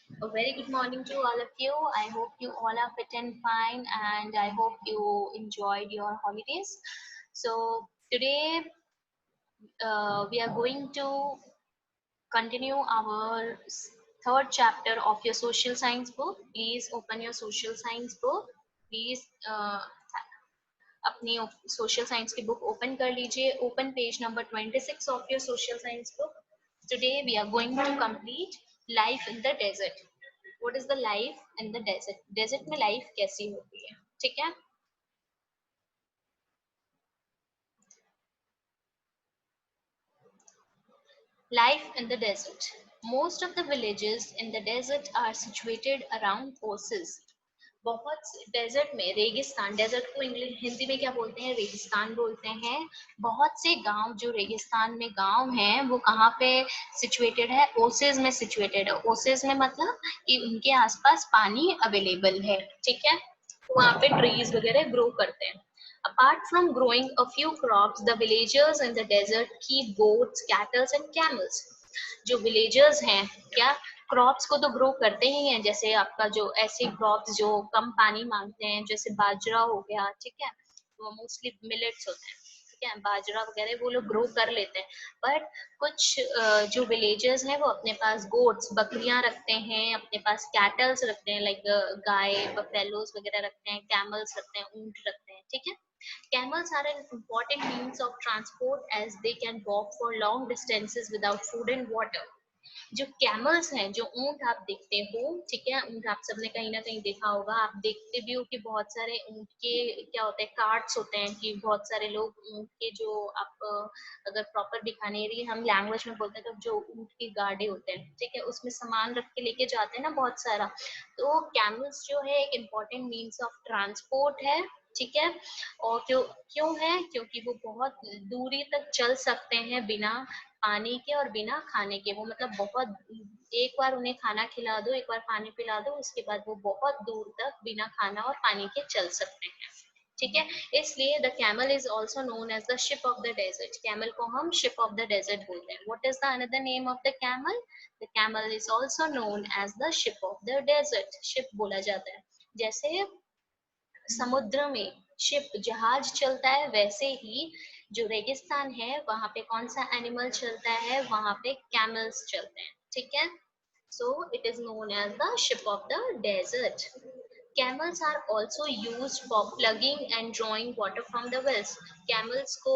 A very good morning to all of you. I hope you all are fit and fine, and I hope you enjoyed your holidays. So, today we are going to continue our third chapter of your social science book. Please open your social science book. Please अपनी social science की book open कर लीजिए. Open page number 26 of your social science book. Today we are going to complete life in the desert. What is the life in the desert? Desert में life कैसी होती है? ठीक है. Life in the desert. Most of the villages in the desert are situated around oases. बहुत desert में रेगिस्तान, desert को इंग्लिश हिंदी में क्या बोलते हैं? रेगिस्तान बोलते हैं. बहुत से गांव जो रेगिस्तान में गांव हैं वो कहाँ पे सिचुएटेड है? ओसेज में सिचुएटेड है. ओसेज में मतलब कि उनके आसपास पानी अवेलेबल है. ठीक है. वहाँ पे ट्रीज वगैरह ग्रो करते हैं. Apart from growing a few crops, the villagers in the desert keep goats, cattle and camels. जो विलेजर्स हैं क्या क्रॉप्स को तो ग्रो करते ही हैं, जैसे आपका जो ऐसे क्रॉप्स जो कम पानी मांगते हैं, जैसे बाजरा हो गया. ठीक है. वो मोस्टली मिलेट्स होते हैं. ठीक है. बाजरा वगैरह वो लोग ग्रो कर लेते हैं. बट कुछ जो विलेजर्स हैं वो अपने पास गोट्स बकरियां रखते हैं, अपने पास कैटल्स रखते हैं, लाइक गाय बफेलोस वगैरह रखते हैं, कैमल्स रखते हैं, ऊंट रखते हैं. ठीक है. Camels are an important means of transport as they can walk for long distances without food and water. जो कैमल्स हैं, जो ऊंट आप देखते हो, ठीक है, ऊंट आप सबने कहीं ना कहीं देखा होगा. आप देखते भी हो कि बहुत सारे ऊंट के क्या होते हैं, कार्ट्स होते हैं, कि बहुत सारे लोग ऊंट के जो आप अगर प्रॉपर दिखाने रही हम लैंग्वेज में बोलते हैं तो जो ऊंट के गाड़े होते हैं, ठीक है, उसमें सामान रख के लेके जाते हैं ना बहुत सारा. तो कैमल्स जो है एक इम्पोर्टेंट मीन्स ऑफ ट्रांसपोर्ट है. ठीक है. और क्यों क्यों है? क्योंकि वो बहुत दूरी तक चल सकते हैं बिना पानी के और बिना खाने के. वो मतलब बहुत, एक बार उन्हें खाना खिला दो, एक बार पानी पिला दो, उसके बाद वो बहुत दूर तक बिना खाना और पानी के चल सकते हैं. ठीक है. इसलिए the camel is also known as the ship of the desert. Camel को हम शिप ऑफ द डेजर्ट बोलते हैं. What is the another name of the camel? The camel is also known as the ship of the desert. Ship बोला जाता है. जैसे समुद्र में शिप जहाज चलता है, वैसे ही जो रेगिस्तान है वहां पे कौन सा एनिमल चलता है? वहां पे कैमल्स चलते हैं. ठीक है. So it is known as the ship of the desert. Camels are also used for plugging and drawing water from the wells. Camels को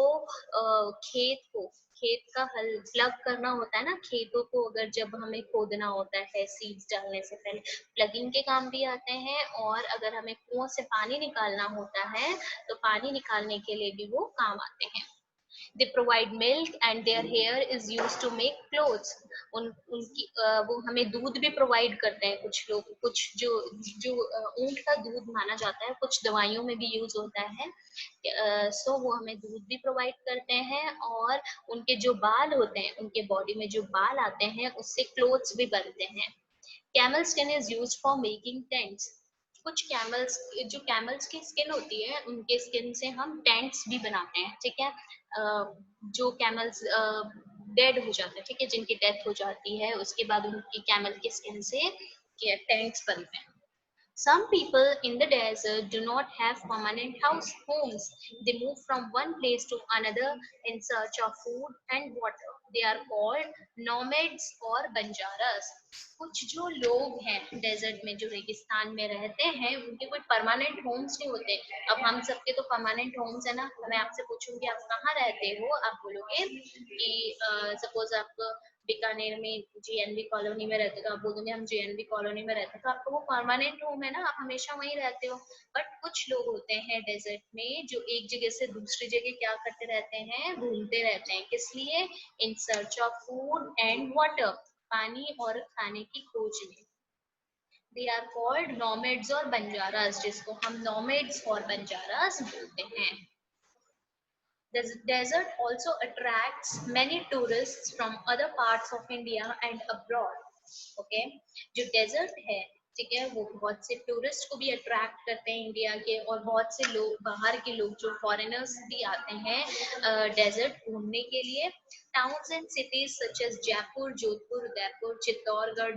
खेत का हल प्लग करना होता है ना, खेतों को अगर जब हमें खोदना होता है सीड्स डालने से पहले, प्लगिंग के काम भी आते हैं. और अगर हमें कुओं से पानी निकालना होता है तो पानी निकालने के लिए भी वो काम आते हैं. They provide milk and their hair is used to make clothes. उनकी वो हमें दूध भी प्रोवाइड करते हैं कुछ लोग. कुछ जो जो ऊंट का दूध माना जाता है कुछ दवाइयों में भी यूज होता है. सो वो हमें दूध भी प्रोवाइड करते हैं. और उनके जो बाल होते हैं, उनके बॉडी में जो बाल आते हैं उससे क्लोथ्स भी बनते हैं. Camel skin is used for making tents. कुछ कैमल्स, जो कैमल्स की स्किन होती है उनके स्किन से हम टेंट्स भी बनाते हैं. ठीक है. जो कैमल्स डेड हो जाते हैं, ठीक है, जिनकी डेथ हो जाती है, उसके बाद उनकी कैमल की स्किन से टेंट्स बनते हैं. Some people in the desert do not have permanent homes. They move from one place to another in search of food and water. They are called nomads or banjaras. कुछ जो लोग हैं desert में, जो रेगिस्तान में रहते हैं, उनके कोई परमानेंट होम्स नहीं होते. अब हम सबके तो परमानेंट होम्स है ना. मैं आपसे पूछूंगी आप कहाँ रहते हो, आप बोलोगे कि सपोज आप बीकानेर में जीएनबी कॉलोनी में रहते हो, तो आप बोलोगे हम जीएनबी कॉलोनी में रहते हैं, तो आपका वो परमानेंट होम है ना, आप हमेशा वहीं रहते हो. बट कुछ लोग होते हैं डेजर्ट में जो एक जगह से दूसरी जगह क्या करते रहते हैं? घूमते रहते हैं. किस लिए? इन search of food and water. पानी और खाने की खोज में. दे आर कॉल्ड नॉमेड्स और बंजारास, जिसको हम नॉमेड्स और बंजारास बोलते हैं. The desert also attracts many tourists from other parts of India and abroad. Okay, जो desert है, ठीक है, वो बहुत से टूरिस्ट को भी अट्रैक्ट करते हैं इंडिया के, और बहुत से लोग बाहर के लोग जो फॉरेनर्स भी आते हैं डेजर्ट घूमने के लिए. Towns and cities such as Jaipur, Jodhpur, Udaipur, Chittorgarh,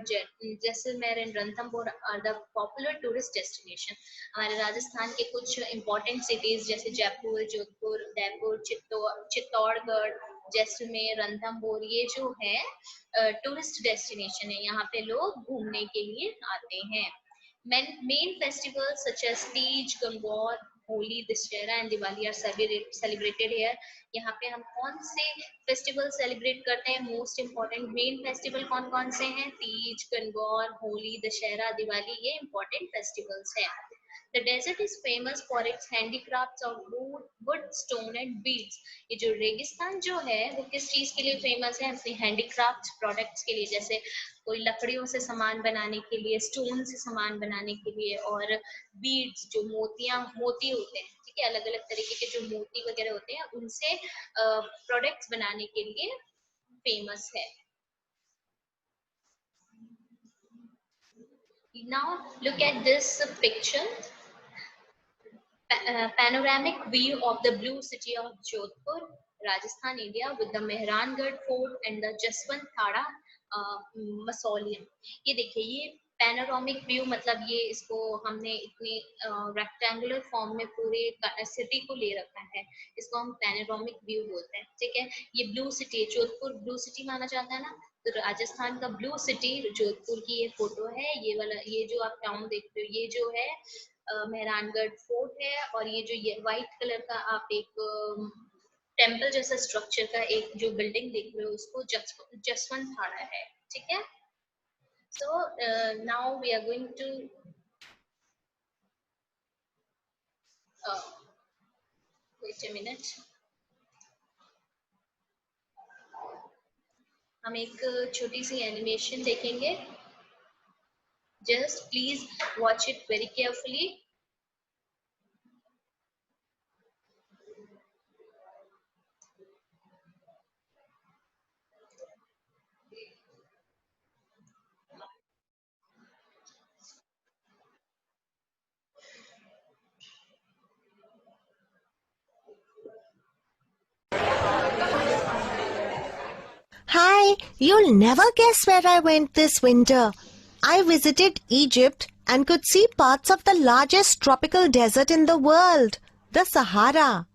Jaisalmer and Ranthambore are the popular tourist destination. हमारे राजस्थान के कुछ important cities जैसे जयपुर, जोधपुर, उदयपुर, चित्तौड़गढ़, जैसलमेर, रणथंभौर ये जो है टूरिस्ट डेस्टिनेशन है. यहाँ पे लोग घूमने के लिए आते हैं. Main festivals such as Tej, Gangor, Holi, Dussehra and Diwali are celebrated here. यहाँ पे हम कौन से फेस्टिवल सेलिब्रेट करते हैं? मोस्ट इम्पोर्टेंट मेन फेस्टिवल कौन कौन से हैं? तीज, गणगौर, होली, दशहरा, दिवाली ये इम्पोर्टेंट फेस्टिवल्स हैं. The desert is famous for its handicrafts of wood, stone and beads. ये जो रेगिस्तान जो है वो किस चीज के लिए फेमस है? अपने हैंडीक्राफ्ट प्रोडक्ट्स के लिए, जैसे कोई लकड़ियों से सामान बनाने के लिए, स्टोन से सामान बनाने के लिए, और बीड्स जो मोती होते हैं, ठीक है, अलग अलग तरीके के जो मोती वगैरह होते हैं उनसे प्रोडक्ट्स बनाने के लिए फेमस है. Now look at this picture. Panoramic view of the blue city of Jodhpur, Rajasthan, India, with the Mehrangarh Fort and the Jaswant Thada Mausoleum. ये देखिए, ये पैनोरामिक व्यू मतलब ये इसको हमने इतनी रेक्टेंगुलर फॉर्म में पूरे सिटी को ले रखा है, इसको हम पैनोरामिक व्यू बोलते हैं. ठीक है, ये blue city, Jodhpur blue city माना जाता है ना, तो राजस्थान का ब्लू सिटी जोधपुर की ये फोटो है. ये वाला, ये जो आप टाउन देख रहे हो, ये जो है मेहरानगढ़ फोर्ट है, और ये जो ये व्हाइट कलर का आप एक टेम्पल जैसा स्ट्रक्चर का एक जो बिल्डिंग देख रहे हो उसको जसवंत थाड़ा है. ठीक है, so now we are going to wait a minute. हम एक छोटी सी एनिमेशन देखेंगे. Just please watch it very carefully. Hi, you'll never guess where I went this winter. I visited Egypt and could see parts of the largest tropical desert in the world, the Sahara.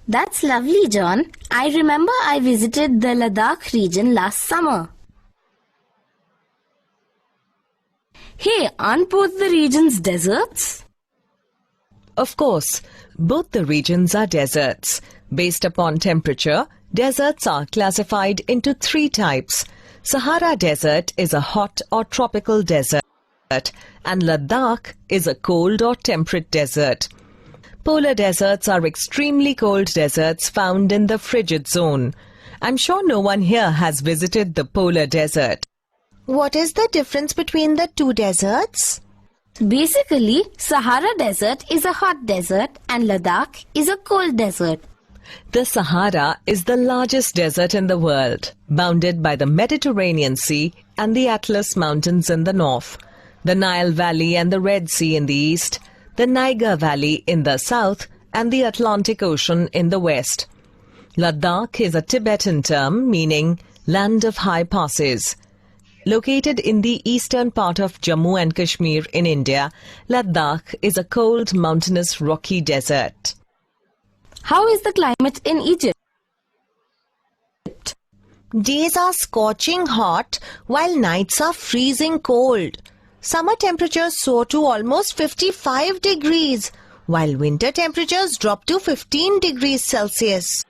That's lovely, John. I remember I visited the Ladakh region last summer. Hey, aren't both the regions deserts? Of course, both the regions are deserts. Based upon temperature, deserts are classified into 3 types. Sahara Desert is a hot or tropical desert, and Ladakh is a cold or temperate desert. Polar deserts are extremely cold deserts found in the frigid zone. I'm sure no one here has visited the polar desert. What is the difference between the 2 deserts? Basically, Sahara Desert is a hot desert and Ladakh is a cold desert. The Sahara is the largest desert in the world, bounded by the Mediterranean Sea and the Atlas Mountains in the north, the Nile Valley and the Red Sea in the east, the Niger Valley in the south, and the Atlantic Ocean in the west. Ladakh is a Tibetan term meaning land of high passes. Located in the eastern part of Jammu and Kashmir in India, Ladakh is a cold, mountainous, rocky desert. How is the climate in Egypt? Days are scorching hot while nights are freezing cold. Summer temperatures soar to almost 55 degrees, while winter temperatures drop to 15 degrees Celsius.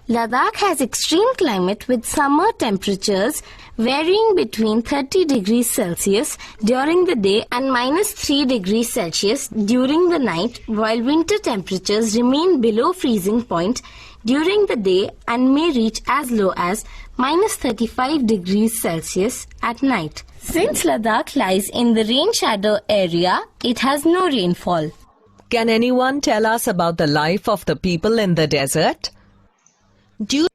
Ladakh has extreme climate with summer temperatures varying between 30 degrees Celsius during the day and -3 degrees Celsius during the night, while winter temperatures remain below freezing point during the day and may reach as low as -35 degrees Celsius at night. Since Ladakh lies in the rain shadow area, it has no rainfall. Can anyone tell us about the life of the people in the desert? Due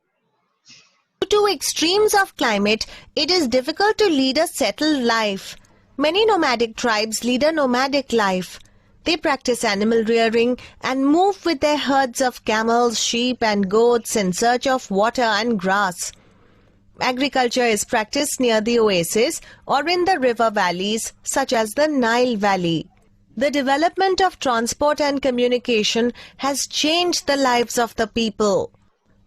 to extremes of climate, it is difficult to lead a settled life. Many nomadic tribes lead a nomadic life. They practice animal rearing and move with their herds of camels, sheep and goats in search of water and grass. Agriculture is practiced near the oasis or in the river valleys such as the Nile Valley. The development of transport and communication has changed the lives of the people.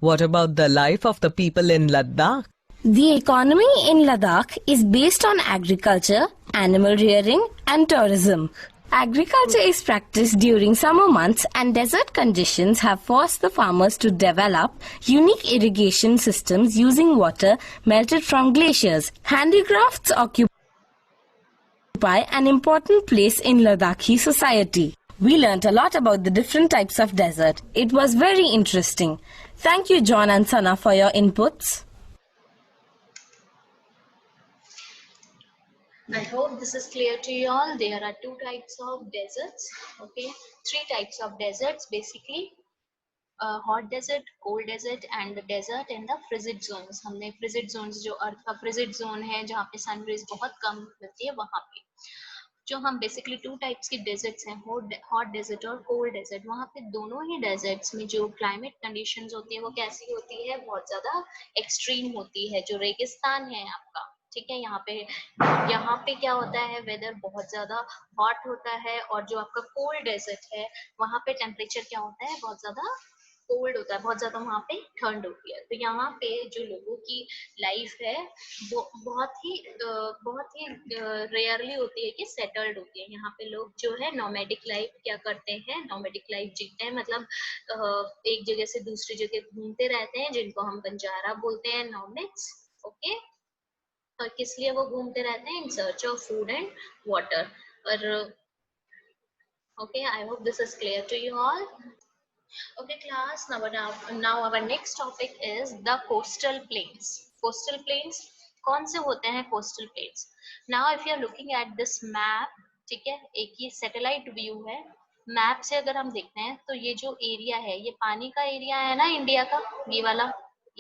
What about the life of the people in Ladakh? The economy in Ladakh is based on agriculture, animal rearing, and tourism. Agriculture is practiced during summer months, and desert conditions have forced the farmers to develop unique irrigation systems using water melted from glaciers. Handicrafts occupy an important place in Ladakhi society. We learnt a lot about the different types of desert. It was very interesting. Thank you, John and Sana, for your inputs. I hope this is clear to you all. There are two types of deserts, okay? Three types of deserts basically. Hot desert, cold desert and the desert and the frigid zones. हमने frigid zones जो earth का frigid zone है जहाँ पे sun rays बहुत कम मिलती है वहाँ पे जो हम बेसिकली टू टाइप्स की डेजर्ट्स हैं, हॉट डेजर्ट और कोल्ड डेजर्ट. वहाँ पे दोनों ही डेजर्ट्स में जो क्लाइमेट कंडीशंस होती है वो कैसी होती है, बहुत ज्यादा एक्सट्रीम होती है. जो रेगिस्तान है आपका, ठीक है, यहाँ पे क्या होता है, वेदर बहुत ज्यादा हॉट होता है. और जो आपका कोल्ड डेजर्ट है वहाँ पे टेम्परेचर क्या होता है, बहुत ज्यादा कोल्ड होता है, बहुत ज्यादा वहाँ पे ठंड होती है. तो यहाँ पे जो लोगों की लाइफ है वो बहुत ही रेयरली होती है कि सेटल्ड होती है. यहाँ पे लोग जो है नोमैडिक लाइफ क्या करते हैं, नोमैडिक लाइफ जीते हैं, मतलब एक जगह से दूसरी जगह घूमते रहते हैं, जिनको हम बंजारा बोलते हैं, नोमैड्स. ओके, और किस लिए वो घूमते रहते हैं, in search of food and water. और okay, I hope this is clear to you all. Okay class, now our next topic is the coastal plains. Coastal plains कौन से होते हैं coastal plains? Now if you are looking at this map, ठीक है, एक ये satellite view है. Map से अगर हम देखते हैं तो ये जो एरिया है, ये पानी का एरिया है ना इंडिया का, ये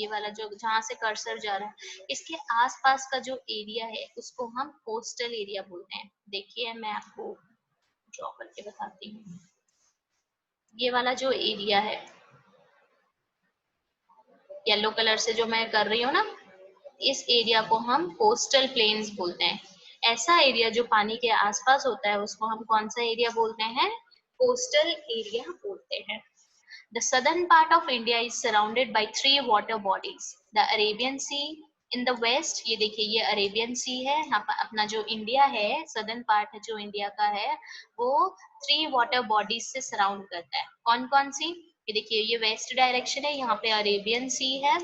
वाला जो जहाँ से कर्सर जा रहा है, इसके आसपास का जो एरिया है उसको हम कोस्टल एरिया बोलते हैं. देखिए मैं आपको ड्रॉ करके बताती हूँ. ये वाला जो एरिया है येलो कलर से जो मैं कर रही हूँ ना, इस एरिया को हम कोस्टल प्लेन्स बोलते हैं. ऐसा एरिया जो पानी के आसपास होता है उसको हम कौन सा एरिया बोलते हैं, कोस्टल एरिया बोलते हैं. The southern part of India is surrounded by three water bodies. The Arabian Sea in the west, ये देखिए ये अरेबियन सी है. यहाँ पर अपना जो इंडिया है, सदर्न पार्ट है जो इंडिया का है, वो थ्री वाटर बॉडीज से सराउंड करता है. कौन कौन सी, ये देखिए ये वेस्ट डायरेक्शन है, यहाँ पे अरेबियन सी है.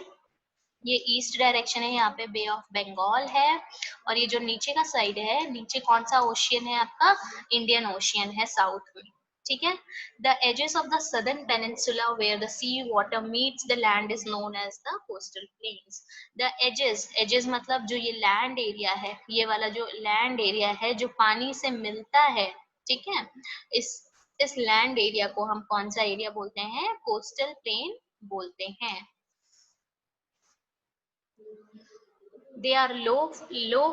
ये ईस्ट डायरेक्शन है, यहाँ पे बे ऑफ बंगाल है. और ये जो नीचे का साइड है, नीचे कौन सा ओशियन है आपका, इंडियन ओशियन है साउथ में. ठीक है. The edges of the southern peninsula where the sea water meets the land is known as the coastal plains. The edges मतलब जो ये लैंड एरिया है, ये वाला जो लैंड एरिया है जो पानी से मिलता है, ठीक है, इस लैंड एरिया को हम कौन सा एरिया बोलते हैं, कोस्टल प्लेन बोलते हैं. They are low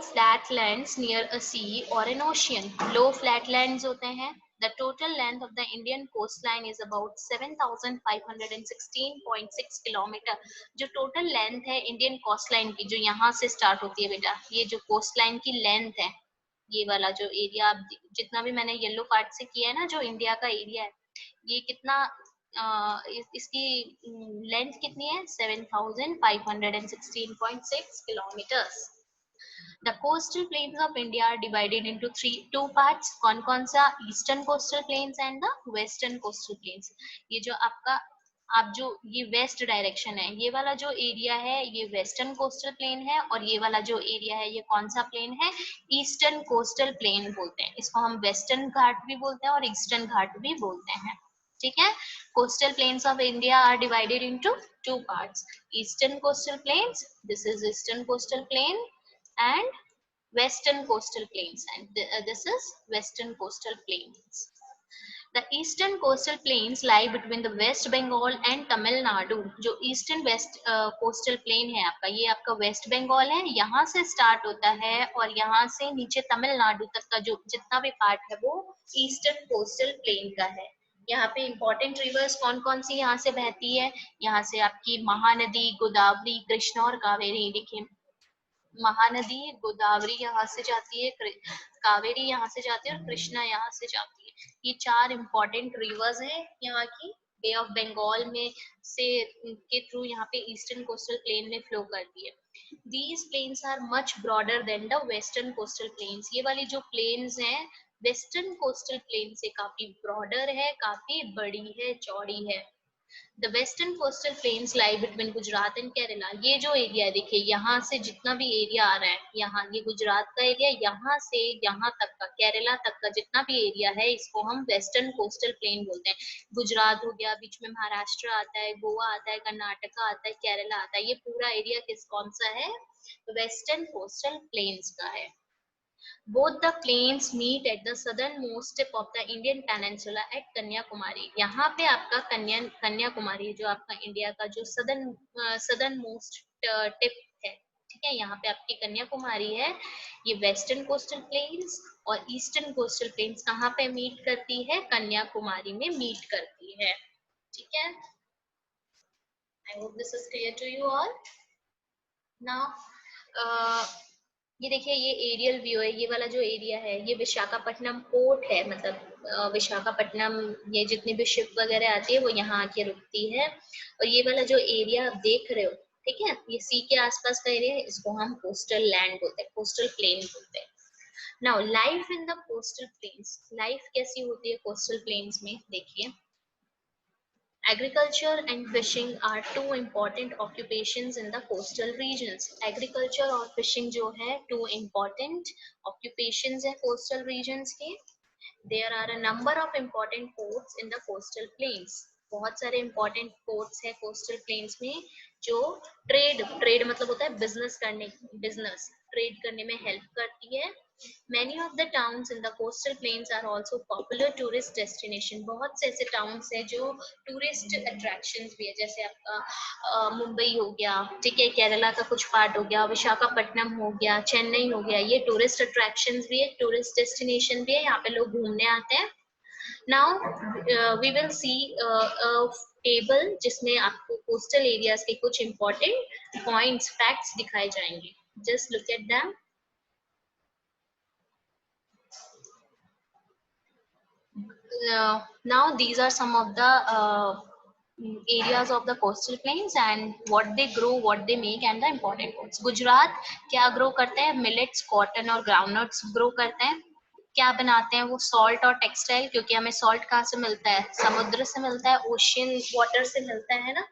flat lands near a sea or an ocean. Low flat lands होते हैं. The total length of the Indian coastline is about 7,516.6 kilometre. जो टोटल लेंथ है इंडियन कोस्टलाइन की, जो यहाँ से स्टार्ट होती है बेटा, ये जो कोस्टलाइन की लेंथ है, ये वाला जो एरिया जितना भी मैंने येलो पार्ट से किया है ना, जो इंडिया का एरिया है, ये कितना इसकी लेंथ कितनी है, 7,516.6 kilometres. The coastal plains of India are divided into two parts. कौन सा, eastern coastal plains and the western coastal planes. ये जो आपका जो ये वेस्ट डायरेक्शन है, ये वाला जो एरिया है ये वेस्टर्न कोस्टल प्लेन है, और ये वाला जो एरिया है ये कौन सा प्लेन है, ईस्टर्न कोस्टल प्लेन बोलते हैं. इसको हम वेस्टर्न घाट भी बोलते हैं और ईस्टर्न घाट भी बोलते हैं. ठीक है. Coastal plains of India are divided into two parts. Eastern coastal plains, this is eastern coastal plain, and western coastal plains, and this is western coastal plains. The eastern coastal plains lie between the West Bengal and Tamil Nadu. जो eastern west coastal plain है आपका, ये आपका waste Bengal है, यहाँ से start होता है और यहाँ से नीचे तमिलनाडु तक का जो जितना भी पार्ट है वो ईस्टर्न कोस्टल प्लेन का है. यहाँ पे इंपॉर्टेंट रिवर्स कौन सी यहाँ से बहती है, यहाँ से आपकी महानदी, गोदावरी, कृष्णा और कावेरी. देखिए महानदी गोदावरी यहाँ से जाती है, कावेरी यहाँ से जाती है और कृष्णा यहाँ से जाती है। ये 4 इम्पोर्टेंट रिवर्स है यहाँ की। बे ऑफ बंगाल में से के थ्रू यहाँ पे ईस्टर्न कोस्टल प्लेन में फ्लो करती है। These plains are much broader than the western coastal plains. ये वाली जो plains हैं वेस्टर्न कोस्टल प्लेन से काफी ब्रॉडर है, काफी बड़ी है, चौड़ी है। The western coastal planes lie between Gujarat and Kerala. ये जो एरिया है देखिए, यहाँ से जितना भी एरिया आ रहा है, यहाँ ये गुजरात का एरिया, यहाँ से यहाँ तक का केरला तक का जितना भी एरिया है, इसको हम वेस्टर्न कोस्टल प्लेन बोलते हैं। गुजरात हो गया, बीच में महाराष्ट्र आता है, गोवा आता है, कर्नाटका आता है, केरला आता है, ये पूरा एरिया कौन सा है? वेस्टर्न कोस्टल प्लेन्स का है। Both the plains meet at the southernmost tip of the Indian Peninsula at Kanyakumari. यहाँ पे आपका कन्याकुमारी जो आपका इंडिया का जो सदर्न मोस्ट टिप है, ठीक है, यहाँ पे आपकी कन्याकुमारी है। ये वेस्टर्न कोस्टल प्लेन्स और ईस्टर्न कोस्टल प्लेन्स कहाँ पे मीट करती है? कन्याकुमारी में मीट करती है, ठीक है। I hope this is clear to you all. Now, ये देखिए, ये एरियल व्यू है। ये वाला जो एरिया है ये विशाखापट्टनम पोर्ट है, मतलब विशाखापट्टनम, ये जितनी भी शिप वगैरह आती है वो यहाँ आके रुकती है। और ये वाला जो एरिया आप देख रहे हो, ठीक है, ये सी के आसपास का एरिया है, इसको हम कोस्टल लैंड बोलते हैं, कोस्टल प्लेन बोलते हैं। Now life in the coastal planes, life कैसी होती है कोस्टल प्लेन्स में? देखिए, Agriculture and fishing are two important occupations in the coastal regions. Agriculture और fishing जो है two important occupations है coastal regions के। There are a number of important ports in the coastal plains. बहुत सारे important ports है coastal plains में जो trade मतलब होता है business trade करने में help करती है। Many of the towns in the coastal plains are also popular tourist destination. बहुत से ऐसे towns हैं जो tourist attractions भी है, जैसे आपका मुंबई हो गया, ठीक है, केरला का कुछ पार्ट हो गया, विशाखापट्टनम हो गया, चेन्नई हो गया, ये टूरिस्ट अट्रैक्शंस भी है, टूरिस्ट डेस्टिनेशन भी है, यहाँ पे लोग घूमने आते हैं। Now we will see table जिसमें आपको कोस्टल एरियाज के कुछ इंपॉर्टेंट पॉइंट्स, फैक्ट्स दिखाए जाएंगे। Just look at them. Now these are some of the areas of the coastal plains and what they grow, what they make and the important ones. Gujarat क्या grow करते हैं? Millets, cotton और groundnuts grow करते हैं। क्या बनाते हैं वो? सॉल्ट और टेक्सटाइल, क्योंकि हमें सॉल्ट कहाँ से मिलता है? समुद्र से मिलता है, ओशियन वाटर से मिलता है ना।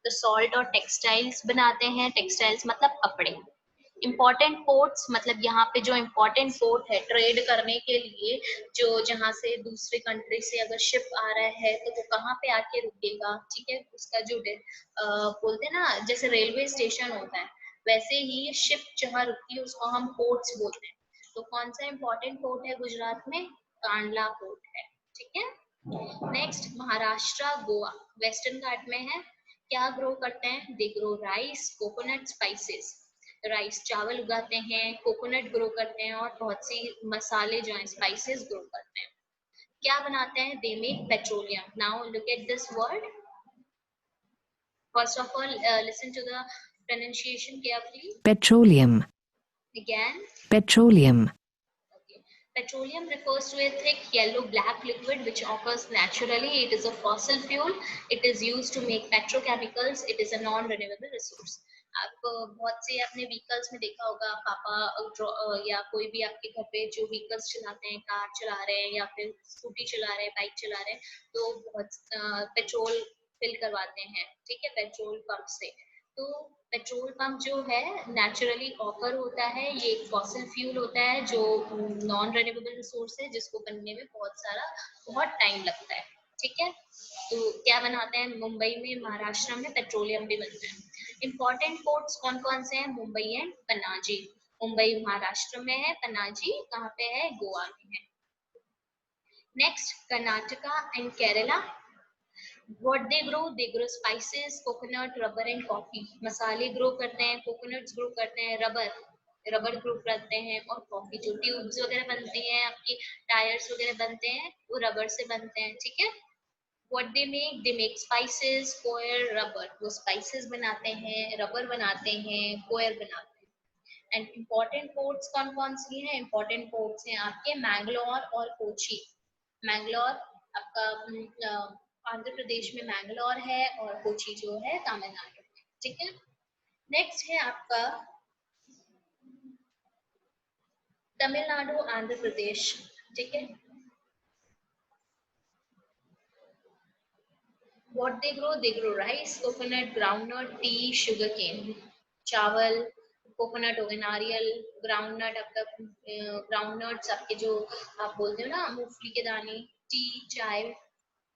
तो सॉल्ट और टेक्सटाइल्स बनाते हैं। टेक्सटाइल्स मतलब कपड़े। इम्पोर्टेंट पोर्ट्स मतलब यहाँ पे जो इम्पोर्टेंट पोर्ट है ट्रेड करने के लिए, जो जहाँ से दूसरे कंट्री से अगर शिप आ रहा है तो वो कहाँ पे आके रुकेगा, ठीक है, उसका जो बोलते हैं ना, जैसे रेलवे स्टेशन होता है वैसे ही शिप जहाँ रुकती है उसको हम पोर्ट्स बोलते हैं। तो कौन सा इम्पोर्टेंट पोर्ट है गुजरात में? कांडला पोर्ट है, ठीक है। नेक्स्ट, महाराष्ट्र, गोवा वेस्टर्न घाट में है। क्या ग्रो करते हैं? They grow rice, coconut, spices. Rice चावल उगाते हैं, कोकोनट ग्रो करते हैं और बहुत सी मसाले जो हैं स्पाइसेस ग्रो करते हैं। क्या बनाते हैं? They make petroleum. Now look at this word. First of all listen to the pronunciation carefully. Petroleum. Again. Petroleum. Okay. Petroleum refers to a thick yellow-black liquid which occurs naturally. It is a fossil fuel. It is used to make petrochemicals. It is a non-renewable resource. आप बहुत से अपने vehicles में देखा होगा, पापा या कोई भी आपके घर पे जो व्हीकल्स चलाते हैं, कार चला रहे हैं या फिर स्कूटी चला रहे हैं, बाइक चला रहे हैं, तो बहुत पेट्रोल फिल करवाते हैं, ठीक है, पेट्रोल पंप से। तो पेट्रोल पंप जो है नेचुरली ऑकर होता है, ये एक फॉसिल फ्यूल होता है जो नॉन रिन्यूएबल रिसोर्स है, जिसको बनने में बहुत टाइम लगता है, ठीक है। तो क्या बनाते हैं? मुंबई में, महाराष्ट्र में पेट्रोलियम भी बनता है। इम्पोर्टेंट पोर्ट्स कौन कौन से हैं? मुंबई एंड पनाजी। मुंबई महाराष्ट्र में है, पनाजी कहाँ पे है? गोवा में है। Next, Karnataka and Kerala. What they grow? They grow spices, coconut, rubber and coffee. मसाले ग्रो करते हैं, कोकोनट्स ग्रो करते हैं, रबर ग्रो करते हैं और कॉफी। जो ट्यूब्स वगैरह बनती हैं, आपकी टायर्स वगैरह बनते हैं, वो रबर से बनते हैं, ठीक है। What they make? They make spices, coir, rubber. वो स्पाइसेस बनाते हैं, रबर बनाते हैं, कोयर बनाते हैं। एंड इम्पोर्टेंट पोर्ट्स कौन कौन सी हैं? इम्पोर्टेंट पोर्ट्स हैं आपके मैंगलोर और कोची। मैंगलोर आपका आंध्र प्रदेश में मैंगलोर है, और कोची जो है तमिलनाडु में, ठीक है। नेक्स्ट है आपका तमिलनाडु, आंध्र प्रदेश, ठीक है। What they grow rice, coconut, groundnut, tea, sugar cane, चावल, कोकोनट हो गए, नारियल, ग्राउंडनट आपका, ग्राउंडनट्स आपके जो आप बोलते हो ना मूंगफली के दाने, टी, चाय,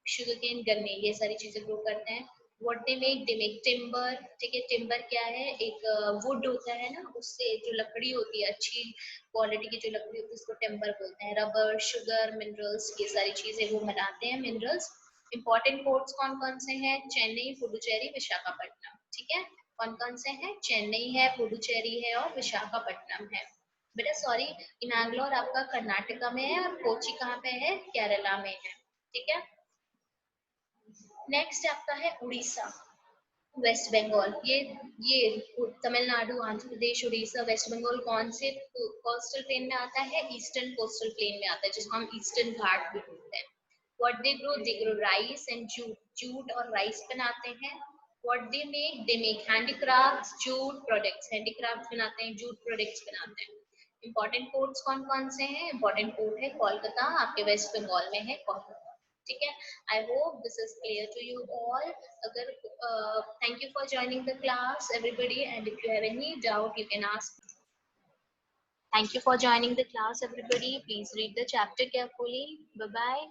शुगर केन, गन्ने, ये सारी चीजें ग्रो करते हैं। व्हाट दे मेक टिम्बर, ठीक है। टिम्बर क्या है? एक वुड होता है ना, उससे जो लकड़ी होती है, अच्छी क्वालिटी की जो लकड़ी होती है, उसको टिम्बर बोलते हैं। रबर, शुगर, मिनरल्स, ये सारी चीजें वो बनाते हैं, मिनरल्स। इंपॉर्टेंट पोर्ट्स कौन कौन से हैं? चेन्नई, पुडुचेरी, विशाखापट्टनम, ठीक है। कौन कौन से हैं? चेन्नई है, पुडुचेरी है और विशाखापट्टनम है। बेटा सॉरी, मैंगलोर आपका कर्नाटका में है और कोची कहाँ पे है? केरला में है, ठीक है। नेक्स्ट आपका है उड़ीसा, वेस्ट बंगाल। ये तमिलनाडु, आंध्र प्रदेश, उड़ीसा, वेस्ट बंगाल कौन से कोस्टल प्लेन में आता है? ईस्टर्न कोस्टल प्लेन में आता है, जिसको हम ईस्टर्न घाट भी बोलते हैं। What they grow rice and jute, jute और राइस बनाते हैं। What they make handicrafts, jute products, handicraft बनाते हैं, जूट प्रोडक्ट्स बनाते हैं। इंपॉर्टेंट पोर्ट्स कौन कौन से हैं? इंपॉर्टेंट पोर्ट है कोलकाता, आपके वेस्ट बंगाल में है कोलकाता, ठीक है। I hope this is clear to you all. अगर thank you for joining the class everybody, and if you have any doubt you can ask. Thank you for joining the class everybody. Please read the chapter carefully. Bye bye.